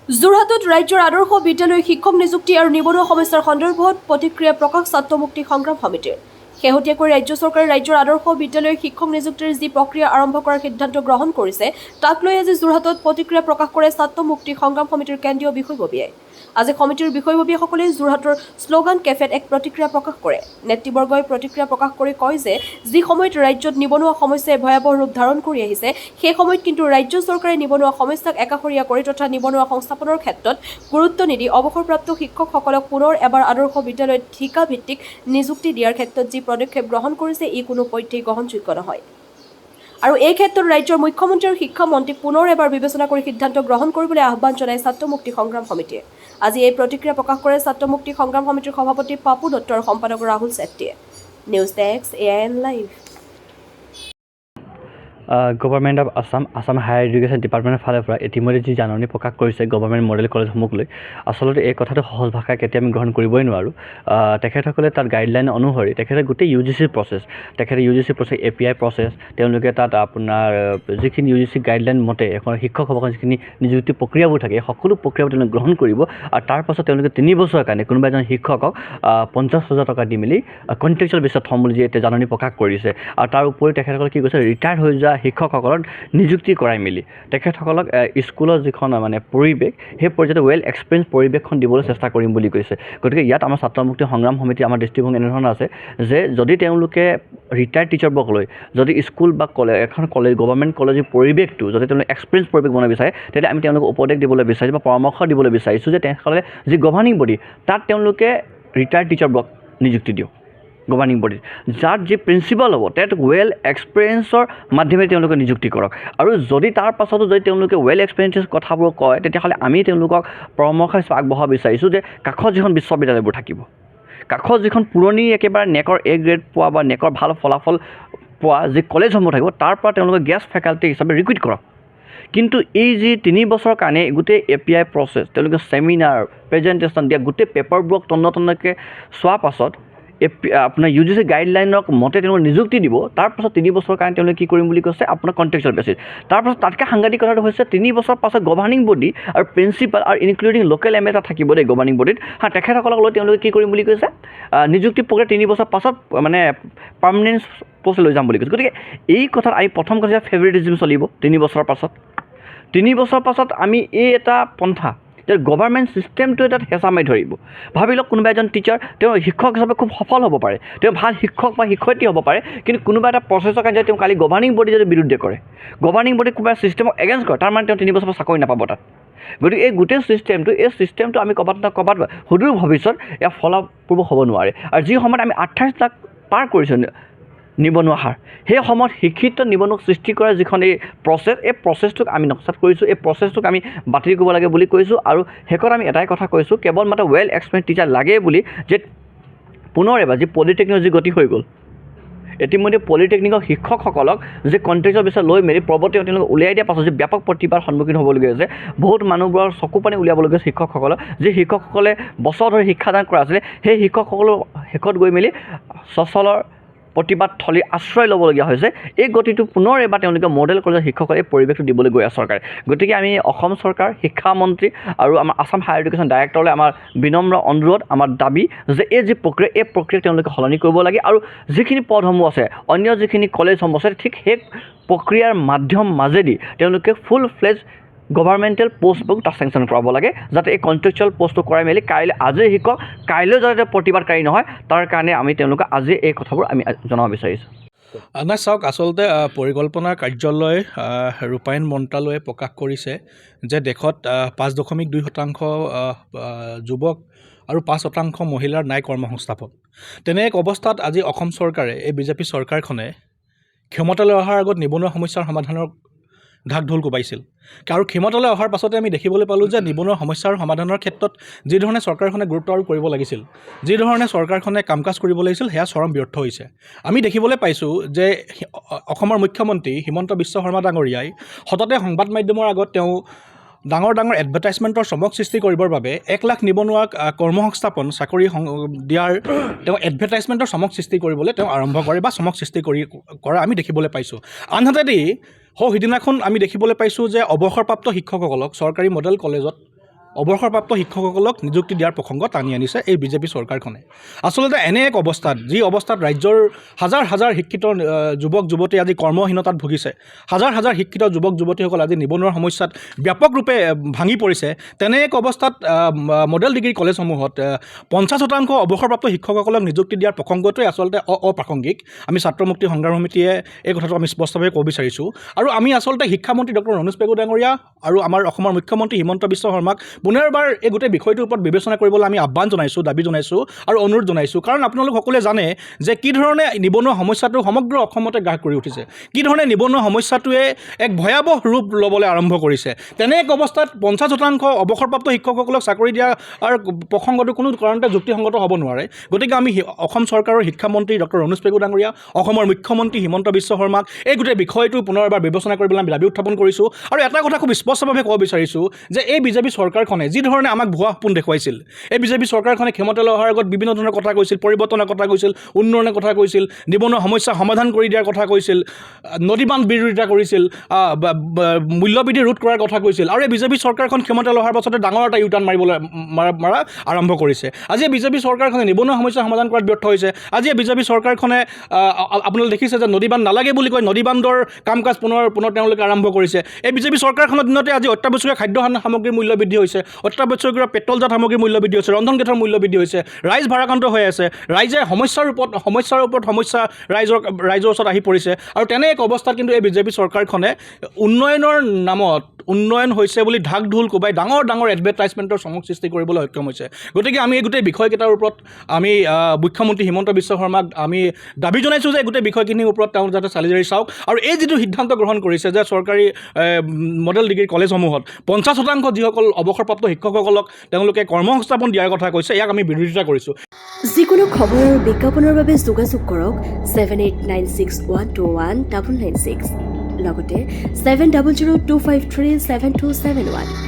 যোৰহাটত ৰাজ্যৰ আদৰ্শ বিদ্যালয় শিক্ষক নিযুক্তি আৰু নিবনুৱা সমস্যাৰ সন্দৰ্ভত প্ৰতিক্ৰিয়া প্ৰকাশ ছাত্ৰ মুক্তি সংগ্ৰাম সমিতিৰ। শেহতীয়াকৈ ৰাজ্য চৰকাৰে ৰাজ্যৰ আদৰ্শ বিদ্যালয়ৰ শিক্ষক নিযুক্তিৰ যি প্ৰক্ৰিয়া আৰম্ভ কৰাৰ সিদ্ধান্ত গ্ৰহণ কৰিছে তাক লৈ আজি যোৰহাটত প্ৰতিক্ৰিয়া প্ৰকাশ কৰে ছাত্ৰ মুক্তি সংগ্ৰাম সমিতিৰ কেন্দ্ৰীয় বিষয়ববীয়াই। আজি সমিতিৰ বিষয়ববীয়াসকলে যোৰহাটৰ শ্লোগান কেফেত এক প্ৰতিক্ৰিয়া প্ৰকাশ কৰে। নেতৃবৰ্গই প্ৰতিক্ৰিয়া প্ৰকাশ কৰি কয় যে যি সময়ত ৰাজ্যত নিবনুৱা সমস্যাই ভয়াৱহ ৰূপ ধাৰণ কৰি আহিছে সেই সময়ত কিন্তু ৰাজ্য চৰকাৰে নিবনুৱা সমস্যাক একাষৰীয়া কৰি তথা নিবনুৱা সংস্থাপনৰ ক্ষেত্ৰত গুৰুত্ব নিদি অৱসৰপ্ৰাপ্ত শিক্ষকসকলক পুনৰ এবাৰ আদৰ্শ বিদ্যালয়ত ঠিকা ভিত্তিক নিযুক্তি দিয়াৰ ক্ষেত্ৰত যি পদক্ষেপ গ্ৰহণ কৰিছে ই কোনোপধ্যেই গ্ৰহণযোগ্য নহয়। আৰু এই ক্ষেত্ৰত ৰাজ্যৰ মুখ্যমন্ত্ৰী আৰু শিক্ষামন্ত্ৰীক পুনৰ এবাৰ বিবেচনা কৰি সিদ্ধান্ত গ্ৰহণ কৰিবলৈ আহ্বান জনায় ছাত্ৰ মুক্তি সংগ্ৰাম সমিতিয়ে। আজি এই প্ৰতিক্ৰিয়া প্ৰকাশ কৰে ছাত্ৰ মুক্তি সংগ্ৰাম সমিতিৰ সভাপতি পাপু দত্ত আৰু সম্পাদক ৰাহুল চেত্ৰীয়ে। News desk AIN live. Government of Assam higher education ডিপাৰ্টমেণ্টৰ ফালৰ পৰা ইতিমধ্যে যি জাননী প্ৰকাশ কৰিছে গভৰ্ণমেণ্ট মডেল কলেজসমূহক লৈ, আচলতে এই কথাটো সহজ ভাষাৰে কেতিয়া আমি গ্ৰহণ কৰিবই নোৱাৰোঁ। তেখেতসকলে তাত গাইডলাইন অনুসৰি তেখেতে গোটেই UGC প্ৰচেছ, তেখেতে UGC প্ৰচেছ API প্ৰচেছ, তেওঁলোকে তাত আপোনাৰ যিখিনি UGC গাইডলাইন মতে এখন শিক্ষকসকলৰ যিখিনি নিযুক্তি প্ৰক্ৰিয়াবোৰ থাকে সকলো প্ৰক্ৰিয়াবোৰ তেওঁলোকে গ্ৰহণ কৰিব আৰু তাৰ পাছত তেওঁলোকে 3 বছৰৰ কাৰণে কোনোবা এজন শিক্ষকক 50,000 টকা দি মেলি কণ্ট্ৰেকচুৱেল বেছত থ'ম বুলি এতিয়া জাননী প্ৰকাশ কৰিছে। আৰু তাৰ উপৰি তেখেতসকলে কি কৈছে, ৰিটায়াৰ্ড হৈ যোৱা শিক্ষকসকলক নিযুক্তি কৰাই মেলি তেখেতসকলক স্কুলৰ যিখন মানে পৰিৱেশ সেই পৰ্যায়ত ৱেল এক্সপিৰিয়েঞ্চ পৰিৱেশখন দিবলৈ চেষ্টা কৰিম বুলি কৈছে। গতিকে ইয়াত আমাৰ ছাত্ৰ মুক্তি সংগ্ৰাম সমিতি আমাৰ দৃষ্টিভংগী এনেধৰণৰ আছে যে যদি তেওঁলোকে ৰিটায়াৰ্ড টিচাৰবোৰক লৈ যদি স্কুল বা এখন কলেজ গভৰ্ণমেণ্ট কলেজৰ পৰিৱেশটো যদি তেওঁলোকে এক্সপিৰিয়েঞ্চ পৰিৱেশ বনাব বিচাৰে তেতিয়া আমি তেওঁলোকক উপদেশ দিবলৈ বিচাৰিছোঁ বা পৰামৰ্শ দিবলৈ বিচাৰিছোঁ যে তেখেতসকলে যি গভাৰ্ণিং বডি তাত তেওঁলোকে ৰিটায়াৰ্ড টিচাৰবোৰক নিযুক্তি দিয়ক। গভাৰ্ণিং বডিত যাৰ যি প্ৰিন্সিপাল হ'ব তাত ৱেল এক্সপিৰিয়েঞ্চৰ মাধ্যমেৰে তেওঁলোকে নিযুক্তি কৰক। আৰু যদি তাৰ পাছতো যদি তেওঁলোকে ৱেল এক্সপিৰিয়েঞ্চৰ কথাবোৰ কয় তেতিয়াহ'লে আমি তেওঁলোকক পৰামৰ্শ হিচাপে আগবঢ়াব বিচাৰিছোঁ যে কাষত যিখন বিশ্ববিদ্যালয়বোৰ থাকিব, কাষত যিখন পুৰণি একেবাৰে নেকৰ A গ্ৰেড পোৱা বা নেকৰ ভাল ফলাফল পোৱা যি কলেজসমূহ থাকিব তাৰ পৰা তেওঁলোকে গেষ্ট ফেকাল্টি হিচাপে ৰিক্ৰুইট কৰক। কিন্তু এই যি 3 বছৰৰ কাৰণে গোটেই API প্ৰচেছ তেওঁলোকে ছেমিনাৰ প্ৰেজেণ্টেশ্যন দিয়া গোটেই পেপাৰবোৰক তন্নতন্নকৈ চোৱাৰ পাছত আপোনাৰ UGC গাইডলাইনক মতে তেওঁলোকে নিযুক্তি দিব। তাৰপাছত 3 বছৰৰ কাৰণে তেওঁলোকে কি কৰিম বুলি কৈছে আপোনাৰ কণ্ট্ৰেকচুৱেল বেচিছ। তাৰপাছত তাতকৈ সাংঘাতিক কথাটো হৈছে 3 বছৰ পাছত গভাৰ্ণিং বডি আৰু প্ৰিন্সিপাল আৰু ইনক্লুডিং লোকেল MLA থাকিব দেই গভাৰ্ণিং বডিত। তেখেতসকলক লৈ তেওঁলোকে কি কৰিম বুলি কৈছে, নিযুক্তি প্ৰক্ৰিয়া 3 বছৰ পাছত মানে পাৰ্মানেণ্ট পষ্ট লৈ যাম বুলি কৈছে। গতিকে এই কথাত আমি প্ৰথম কথা ফেভৰিটিজিম চলিব 3 বছৰৰ পাছত। 3 বছৰ পাছত আমি এই এটা পন্থা যে গভৰ্ণমেণ্ট ছিষ্টেমটোৱে তাত হেঁচা মাৰি ধৰিব। ভাবি লওক কোনোবা এজন টিচাৰ তেওঁ শিক্ষক হিচাপে খুব সফল হ'ব পাৰে, তেওঁ ভাল শিক্ষক বা শিক্ষয়িত্ৰী হ'ব পাৰে, কিন্তু কোনোবা এটা প্ৰচেছৰ কাৰণে যদি তেওঁ কালি গভাৰ্ণিং বডি যদি বিৰুদ্ধে কৰে, গভাৰ্ণিং বডি কোনোবা ছিষ্টেমক এগেইনষ্ট কৰে, তাৰমানে তেওঁ 3 বছৰ চাকৰি নাপাব তাত। গতিকে এই গোটেই ছিষ্টেমটো আমি ক'ৰবাত সুদূৰ ভৱিষ্যত ইয়াৰ ফলপ্ৰসূ হ'ব নোৱাৰে। আৰু যি সময়ত আমি 28 লাখ পাৰ কৰিছোঁ নিবনুৱা হাৰ, সেই সময়ত শিক্ষিত নিবনুৱাক সৃষ্টি কৰাৰ যিখন এই প্ৰচেছটোক আমি নকচাত কৰিছোঁ, এই প্ৰচেছটোক আমি বাতিল কৰিব লাগে বুলি কৈছোঁ। আৰু শেষত আমি এটাই কথা কৈছোঁ, কেৱল মাত্ৰ ৱেল এক্সপিৰিয়েঞ্চ টিচাৰ লাগে বুলি যে পুনৰ এবাৰ যি পলিটেকনিকৰ যি গতি হৈ গ'ল, ইতিমধ্যে পলিটেকনিকৰ শিক্ষকসকলক যে কণ্ট্ৰেক্টৰ বিচাৰ লৈ মেলি পৰৱৰ্তী তেওঁলোকে উলিয়াই দিয়াৰ পাছত যে ব্যাপক প্ৰতিবাদ সন্মুখীন হ'বলগীয়া হৈছে, বহুত মানুহবোৰৰ চকু পানী উলিয়াবলগীয়া শিক্ষকসকলক, যি শিক্ষকসকলে বছৰ ধৰি শিক্ষাদান কৰা আছিলে সেই শিক্ষকসকলৰ শেষত গৈ মেলি সচলৰ প্ৰতিবাদ থলী আশ্ৰয় ল'বলগীয়া হৈছে। এই গতিটো পুনৰ এবাৰ তেওঁলোকে মডেল কলেজৰ শিক্ষকসকলে এই পৰিৱেশটো দিবলৈ গৈ আছে চৰকাৰে। গতিকে আমি অসম চৰকাৰ, শিক্ষামন্ত্ৰী আৰু আমাৰ আছাম হায়াৰ এডুকেশ্যন ডাইৰেক্টৰলৈ আমাৰ বিনম্ৰ অনুৰোধ, আমাৰ দাবী যে এই যি প্ৰক্ৰিয়া এই প্ৰক্ৰিয়াক তেওঁলোকে সলনি কৰিব লাগে। আৰু যিখিনি পদসমূহ আছে অন্য যিখিনি কলেজসমূহ আছে ঠিক সেই প্ৰক্ৰিয়াৰ মাজেদি তেওঁলোকে ফুল ফ্লেজ গভাৰ্ণমেণ্টেল পষ্টবোৰ তাত চেংচন কৰাব লাগে, যাতে এই কণ্ট্ৰেকচুৱেল পষ্টটো কৰাই মেলি আজিৰ শিক্ষক কাইলৈ যাতে প্ৰতিবাদকাৰী নহয় তাৰ কাৰণে আমি তেওঁলোকক আজি এই কথাবোৰ আমি জনাব বিচাৰিছোঁ। নাই চাওক, আচলতে পৰিকল্পনা কাৰ্যালয় ৰূপায়ণ মন্ত্ৰালয়ে প্ৰকাশ কৰিছে যে দেশত 5.2% যুৱক আৰু 5% মহিলাৰ নাই কৰ্মসংস্থাপন। তেনে এক অৱস্থাত আজি অসম চৰকাৰে, এই বিজেপি চৰকাৰখনে ক্ষমতালৈ অহাৰ আগত নিবনুৱা সমস্যাৰ সমাধানৰ ঢাক ঢোল কোবাইছিল। আৰু ক্ষমতালৈ অহাৰ পাছতে আমি দেখিবলৈ পালোঁ যে নিবনুৱা সমস্যাৰ সমাধানৰ ক্ষেত্ৰত যিধৰণে চৰকাৰখনে গুৰুত্ব আৰোপ কৰিব লাগিছিল, যিধৰণে চৰকাৰখনে কাম কাজ কৰিব লাগিছিল, সেয়া চৰম ব্যৰ্থ হৈছে। আমি দেখিবলৈ পাইছোঁ যে অসমৰ মুখ্যমন্ত্ৰী হিমন্ত বিশ্ব শৰ্মা ডাঙৰীয়াই সততে সংবাদ মাধ্যমৰ আগত তেওঁ ডাঙৰ এডভাৰটাইজমেণ্টৰ চমক সৃষ্টি কৰিবৰ বাবে 1 লাখ নিবনুৱাক কৰ্মসংস্থাপন চাকৰি দিয়াৰ তেওঁ এডভাৰটাইজমেণ্টৰ চমক সৃষ্টি কৰিবলৈ তেওঁ আৰম্ভ কৰে বা চমক সৃষ্টি কৰা আমি দেখিবলৈ পাইছোঁ। আনহাতে সিদিনাখন আমি দেখিবলৈ পাইছোঁ যে অৱসৰপ্ৰাপ্ত শিক্ষকসকলক চৰকাৰী মডেল কলেজত অৱসৰপ্ৰাপ্ত শিক্ষকসকলক নিযুক্তি দিয়াৰ প্ৰসংগ টানি আনিছে এই বিজেপি চৰকাৰখনে। আচলতে এনে এক অৱস্থাত, যি অৱস্থাত ৰাজ্যৰ হাজাৰ হাজাৰ শিক্ষিত যুৱক যুৱতী আজি কৰ্মহীনতাত ভুগিছে, হাজাৰ হাজাৰ শিক্ষিত যুৱক যুৱতীসকল আজি নিবনুৱাৰ সমস্যাত ব্যাপকৰূপে ভাঙি পৰিছে, তেনে এক অৱস্থাত মডেল ডিগ্ৰী কলেজসমূহত 50% অৱসৰপ্ৰাপ্ত শিক্ষকসকলক নিযুক্তি দিয়াৰ প্ৰসংগটোৱে আচলতে অপ্ৰাসংগিক। আমি ছাত্ৰ মুক্তি সংগ্ৰাম সমিতিয়ে এই কথাটো আমি স্পষ্টভাৱে ক'ব বিচাৰিছোঁ। আৰু আমি আচলতে শিক্ষামন্ত্ৰী ডক্টৰ ৰণোজ পেগু ডাঙৰীয়া আৰু আমাৰ অসমৰ মুখ্যমন্ত্ৰী হিমন্ত বিশ্ব শৰ্মাক পুনৰবাৰ এই গোটেই বিষয়টোৰ ওপৰত বিবেচনা কৰিবলৈ আমি আহ্বান জনাইছোঁ, দাবী জনাইছোঁ আৰু অনুৰোধ জনাইছোঁ। কাৰণ আপোনালোক সকলোৱে জানে যে কি ধৰণে নিবনুৱা সমস্যাটো সমগ্ৰ অসমতে গ্ৰাস কৰি উঠিছে, কি ধৰণে নিবনুৱা সমস্যাটোৱে এক ভয়াৱহ ৰূপ ল'বলৈ আৰম্ভ কৰিছে। তেনে এক অৱস্থাত 50% অৱসৰপ্ৰাপ্ত শিক্ষকসকলক চাকৰি দিয়াৰ প্ৰসংগটো কোনো কাৰণতে যুক্তিসংগত হ'ব নোৱাৰে। গতিকে আমি অসম চৰকাৰৰ শিক্ষামন্ত্ৰী ডক্টৰ ৰণোজ পেগু ডাঙৰীয়া, অসমৰ মুখ্যমন্ত্ৰী হিমন্ত বিশ্ব শৰ্মাক এই গোটেই বিষয়টো পুনৰবাৰ বিবেচনা কৰিবলৈ আমি দাবী উত্থাপন কৰিছোঁ। আৰু এটা কথা খুব স্পষ্টভাৱে ক'ব বিচাৰিছোঁ যে এই বিজেপি চৰকাৰখনে যি ধৰণে আমাক ভুৱা সপোন দেখুৱাইছিল, এই বিজেপি চৰকাৰখনে ক্ষমতালৈ অহাৰ আগত বিভিন্ন ধৰণৰ কথা কৈছিল, পৰিৱৰ্তনৰ কথা কৈছিল, উন্নয়নৰ কথা কৈছিল, নিবনুৱা সমস্যা সমাধান কৰি দিয়াৰ কথা কৈছিল, নদীবান্ধ বিৰোধিতা কৰিছিল, মূল্যবৃদ্ধি ৰোধ কৰাৰ কথা কৈছিল। আৰু এই বিজেপি চৰকাৰখন ক্ষমতালৈ অহাৰ পাছতে ডাঙৰ এটা ইউটাৰ্ণ মাৰা আৰম্ভ কৰিছে। আজি এই বিজেপি চৰকাৰখনে নিবনুৱা সমস্যা সমাধান কৰাত ব্যৰ্থ হৈছে। আজি এই বিজেপি চৰকাৰখনে আপোনালোকে দেখিছে যে নদীবান্ধ নালাগে বুলি কৈ নদীবান্ধৰ কাম কাজ পুনৰ তেওঁলোকে আৰম্ভ কৰিছে। এই বিজেপি চৰকাৰখনৰ দিনতে আজি অত্যাৱশ্যকীয় খাদ্য সামগ্ৰীৰ মূল্য বৃদ্ধি হৈছে, অত্যাৱশ্যকীয় পেট্ৰলজাত সামগ্ৰীৰ মূল্য বৃদ্ধি হৈছে, ৰন্ধন গেছৰ মূল্য বৃদ্ধি হৈছে, ৰাইজ ভাৰাক্ৰান্ত হৈ আছে, ৰাইজে সমস্যাৰ ওপৰত সমস্যা ৰাইজৰ ওচৰত আহি পৰিছে। আৰু তেনে এক অৱস্থাত কিন্তু এই বিজেপি চৰকাৰখনে উন্নয়নৰ নামত উন্নয়ন হৈছে বুলি ঢাক ঢোল কোবাই ডাঙৰ ডাঙৰ এডভাৰটাইজমেণ্টৰ চমক সৃষ্টি কৰিবলৈ সক্ষম হৈছে। গতিকে আমি এই গোটেই বিষয়কেইটাৰ ওপৰত আমি মুখ্যমন্ত্ৰী হিমন্ত বিশ্ব শৰ্মাক আমি দাবী জনাইছোঁ যে গোটেই বিষয়খিনিৰ ওপৰত তেওঁ যাতে চালি জাৰি চাওক। আৰু এই যিটো সিদ্ধান্ত গ্ৰহণ কৰিছে যে চৰকাৰী মডেল ডিগ্ৰী কলেজসমূহত 50% যিসকল অৱসৰপ্ৰাপ্ত শিক্ষকসকলক তেওঁলোকে কৰ্মসংস্থাপন দিয়াৰ কথা কৈছে, ইয়াক আমি বিৰোধিতা কৰিছোঁ। যিকোনো খবৰ আৰু বিজ্ঞাপনৰ বাবে যোগাযোগ কৰক 7896121996 লগতে 7002537271